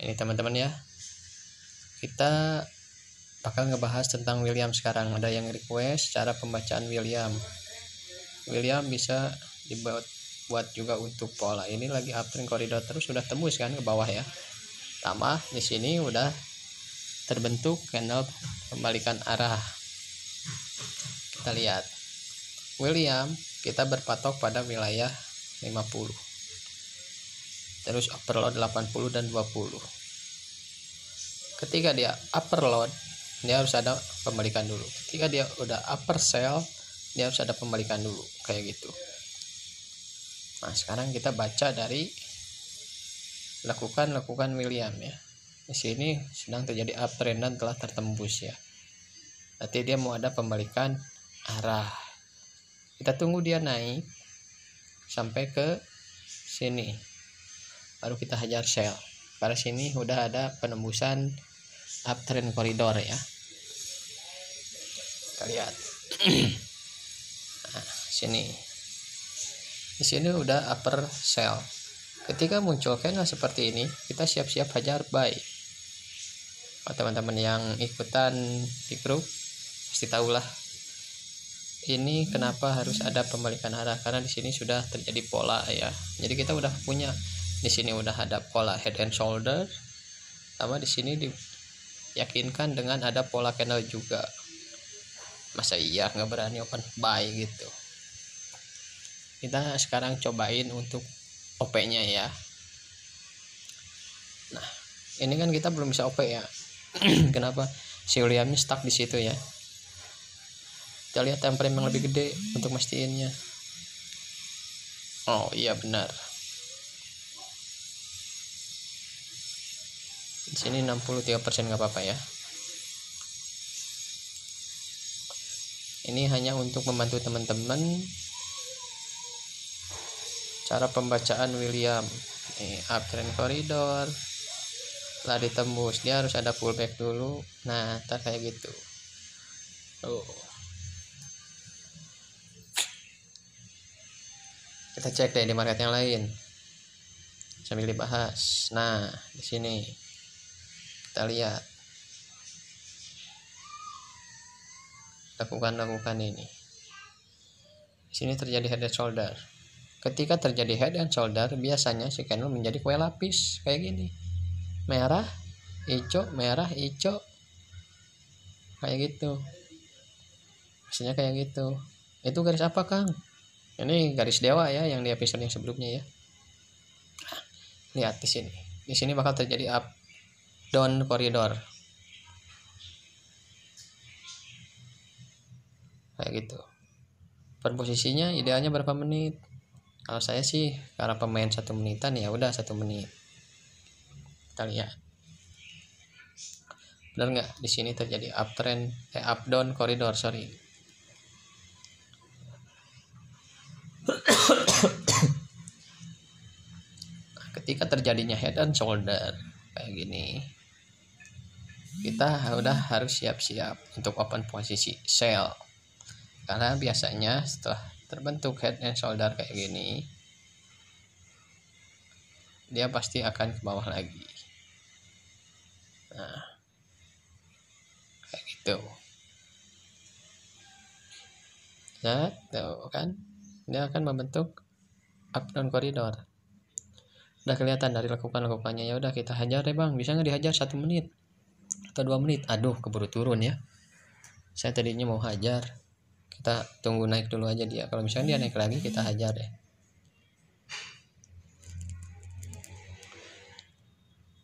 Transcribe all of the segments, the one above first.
Ini teman-teman ya, kita bakal ngebahas tentang William sekarang. Ada yang request cara pembacaan William bisa dibuat juga untuk pola. Ini lagi uptrend koridor terus, sudah tembus kan ke bawah ya. Tambah di sini udah terbentuk candle pembalikan arah. Kita lihat William, kita berpatok pada wilayah 50, terus upper load 80 dan 20. Ketika dia upper load, dia harus ada pembalikan dulu. Ketika dia udah upper sell, dia harus ada pembalikan dulu, kayak gitu. Nah sekarang kita baca dari lakukan William ya. Di sini sedang terjadi uptrend dan telah tertembus ya. Nanti dia mau ada pembalikan arah. Kita tunggu dia naik sampai ke sini, baru kita hajar sell. Pada sini udah ada penembusan uptrend koridor ya. Kita lihat. Nah, di sini udah upper sell. Ketika muncul candle seperti ini, kita siap-siap hajar buy. Teman-teman yang ikutan di grup pasti tahulah ini kenapa harus ada pembalikan arah, karena di sini sudah terjadi pola ya. Jadi kita udah punya di sini udah ada pola head and shoulder, sama di sini diyakinkan dengan ada pola candle juga. Masa iya nggak berani open buy gitu. Kita sekarang cobain untuk OP-nya ya. Nah, ini kan kita belum bisa OP ya. Kenapa? Si Williamnya stuck di situ ya. Kita lihat time frame yang lebih gede untuk mastiinnya. Oh iya benar. Di sini 63% nggak apa-apa ya. Ini hanya untuk membantu teman-teman cara pembacaan William. Uptrend koridor setelah ditembus, dia harus ada pullback dulu. Nah ntar kayak gitu. Kita cek deh di market yang lain sambil dibahas. Nah di sini kita lihat lakukan ini. Di sini terjadi head and shoulder. Ketika terjadi head and shoulder, biasanya si candle menjadi kue lapis kayak gini. Merah, hijau, merah, hijau. Kayak gitu. Biasanya kayak gitu. Itu garis apa, Kang? Ini garis dewa ya, yang di episode yang sebelumnya ya. Nah, lihat di sini. Di sini bakal terjadi up down koridor. Kayak gitu. Per posisinya idealnya berapa menit? Kalau saya sih karena pemain 1 menitan ya udah 1 menit. Kita lihat. Benar nggak? Di sini terjadi uptrend, up down koridor, sorry. Ketika terjadinya head and shoulder kayak gini, kita udah harus siap-siap untuk open posisi sell. Karena biasanya setelah terbentuk head and shoulder kayak gini, dia pasti akan ke bawah lagi. Nah, kayak gitu. Nah, tuh kan, dia akan membentuk up down koridor. Udah kelihatan dari lakukannya. Ya udah kita hajar deh bang. Bisa nggak dihajar 1 menit atau 2 menit? Aduh, keburu turun ya. Saya tadinya mau hajar. Kita tunggu naik dulu aja dia. Kalau misalnya dia naik lagi, kita hajar deh.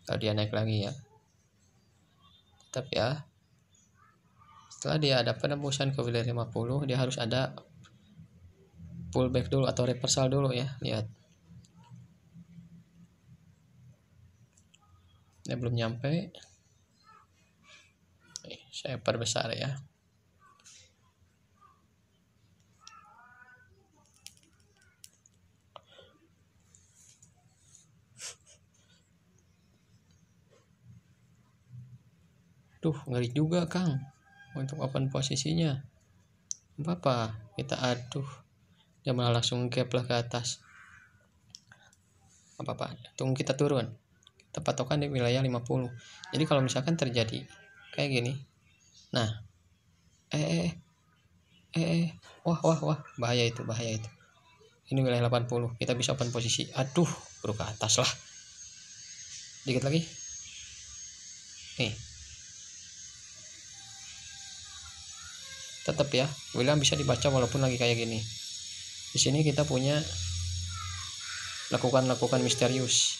Kalau dia naik lagi ya. Tetap ya. Setelah dia ada penembusan ke wilayah 50, dia harus ada pullback dulu atau reversal dulu ya. Lihat. Dia belum nyampe. Saya perbesar ya. Duh, ngeri juga Kang untuk open posisinya. Apa kita aduh, dia malah langsung gap lah ke atas. Apa tunggu kita turun. kita patokan di wilayah 50. Jadi kalau misalkan terjadi kayak gini, nah wah bahaya itu. Ini wilayah 80, kita bisa open posisi. Aduh, bro ke atas lah. Dikit lagi. Nih. Tetap ya, William bisa dibaca walaupun lagi kayak gini. Di sini kita punya lakukan misterius.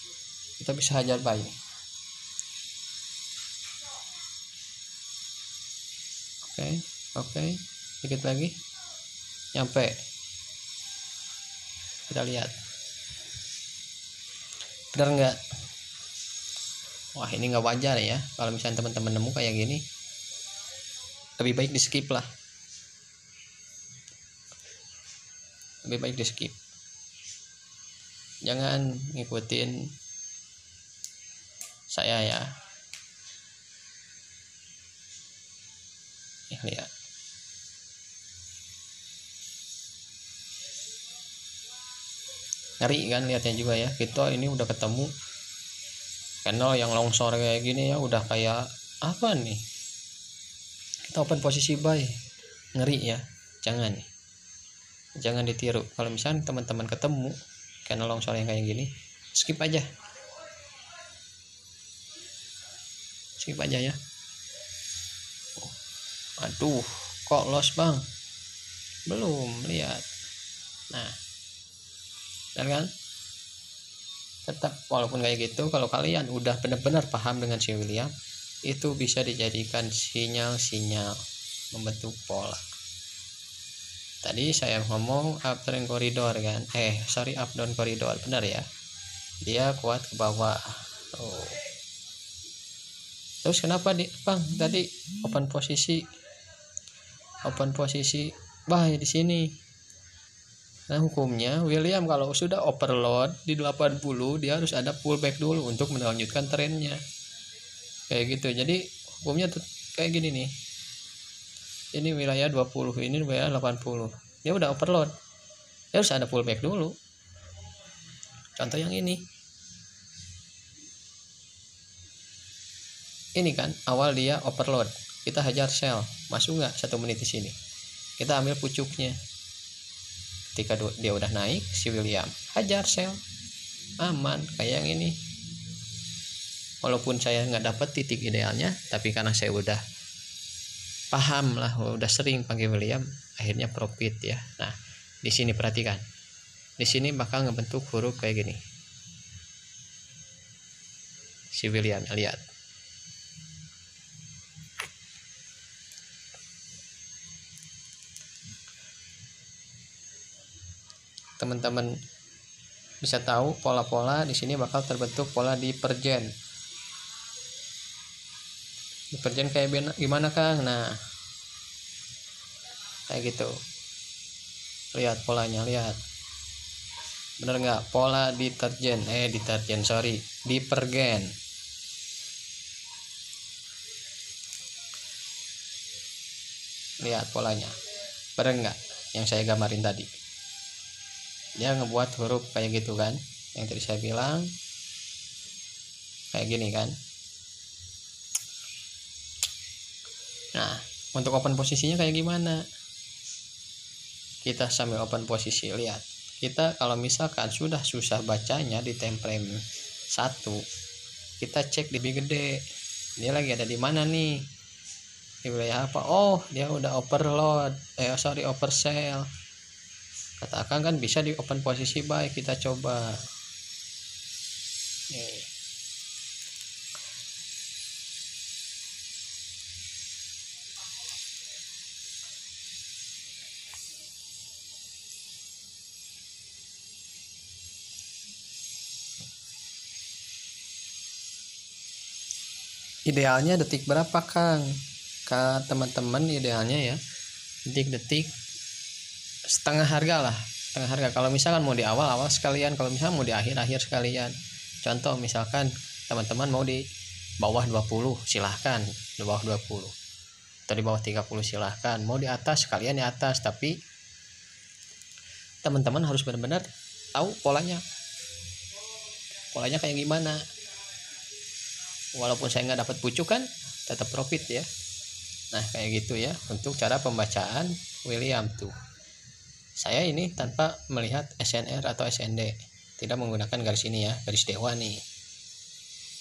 Kita bisa hajar buy. Oke. Dikit lagi. Nyampe. Kita lihat. Benar nggak? Wah, ini nggak wajar ya. Kalau misalnya teman-teman nemu kayak gini, lebih baik di skip lah. Lebih baik di skip. Jangan ngikutin saya ya. Lihat. Ngeri kan lihatnya juga ya. Kita ini udah ketemu channel yang longsor kayak gini ya, udah kayak apa nih, kita open posisi buy. Ngeri ya. Jangan ditiru. Kalau misalnya teman-teman ketemu channel longsor yang kayak gini, skip aja ya. Aduh, kok loss bang? Belum lihat. Nah, dan kan tetap walaupun kayak gitu, kalau kalian udah benar-benar paham dengan si William, itu bisa dijadikan sinyal-sinyal membentuk pola. Tadi saya ngomong uptrend koridor kan, up down koridor, benar ya, dia kuat ke bawah. Terus kenapa bang tadi open posisi bahaya di sini? Nah, hukumnya William kalau sudah overload di 80, dia harus ada pullback dulu untuk melanjutkan trennya. Kayak gitu. Jadi hukumnya kayak gini nih. Ini wilayah 20, ini wilayah 80. Dia udah overload. Dia harus ada pullback dulu. Contoh yang ini. Ini kan awal dia overload. Kita hajar sell. Masuk nggak 1 menit di sini? Kita ambil pucuknya. Ketika dia udah naik, si William hajar sell, aman kayak yang ini. Walaupun saya nggak dapat titik idealnya, tapi karena saya udah paham lah, udah sering pakai William, akhirnya profit ya. Nah, di sini perhatikan, di sini bakal ngebentuk huruf kayak gini. Si William, lihat. Teman-teman bisa tahu pola-pola di sini bakal terbentuk pola divergen. Divergen kayak gimana Kang? Nah, kayak gitu. Lihat polanya, lihat. Bener nggak? Pola divergen, divergen. Lihat polanya. Bener nggak? Yang saya gambarin tadi. Dia ngebuat huruf kayak gitu kan, yang tadi saya bilang kayak gini kan. Nah, untuk open posisinya kayak gimana? Kita sambil open posisi, lihat. Kita kalau misalkan sudah susah bacanya di time frame 1, kita cek lebih gede. Dia lagi ada di mana nih? Di wilayah apa? Oh, dia udah overload. Oversell. Katakan kan bisa di open posisi buy, kita coba. Nih. Idealnya detik berapa Kang? Ke teman-teman idealnya ya detik-detik setengah harga lah, setengah harga. Kalau misalkan mau di awal sekalian, kalau misalkan mau di akhir sekalian. Contoh misalkan teman-teman mau di bawah 20, silahkan di bawah 20, atau di bawah 30 silahkan. Mau di atas sekalian di atas, tapi teman-teman harus benar-benar tahu polanya kayak gimana. walaupun saya nggak dapat pucuk kan tetap profit ya. Nah kayak gitu ya untuk cara pembacaan William tuh. Saya ini tanpa melihat SNR atau SND, tidak menggunakan garis ini ya, garis dewa nih.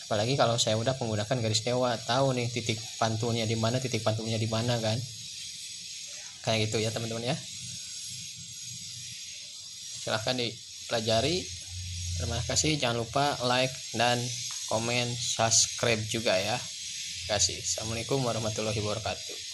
Apalagi kalau saya udah menggunakan garis dewa, tahu nih titik pantulnya di mana, titik pantulnya di mana kan. Kayak gitu ya teman-teman ya. Silahkan dipelajari. Terima kasih, jangan lupa like dan komen, subscribe juga ya. Terima kasih. Assalamualaikum warahmatullahi wabarakatuh.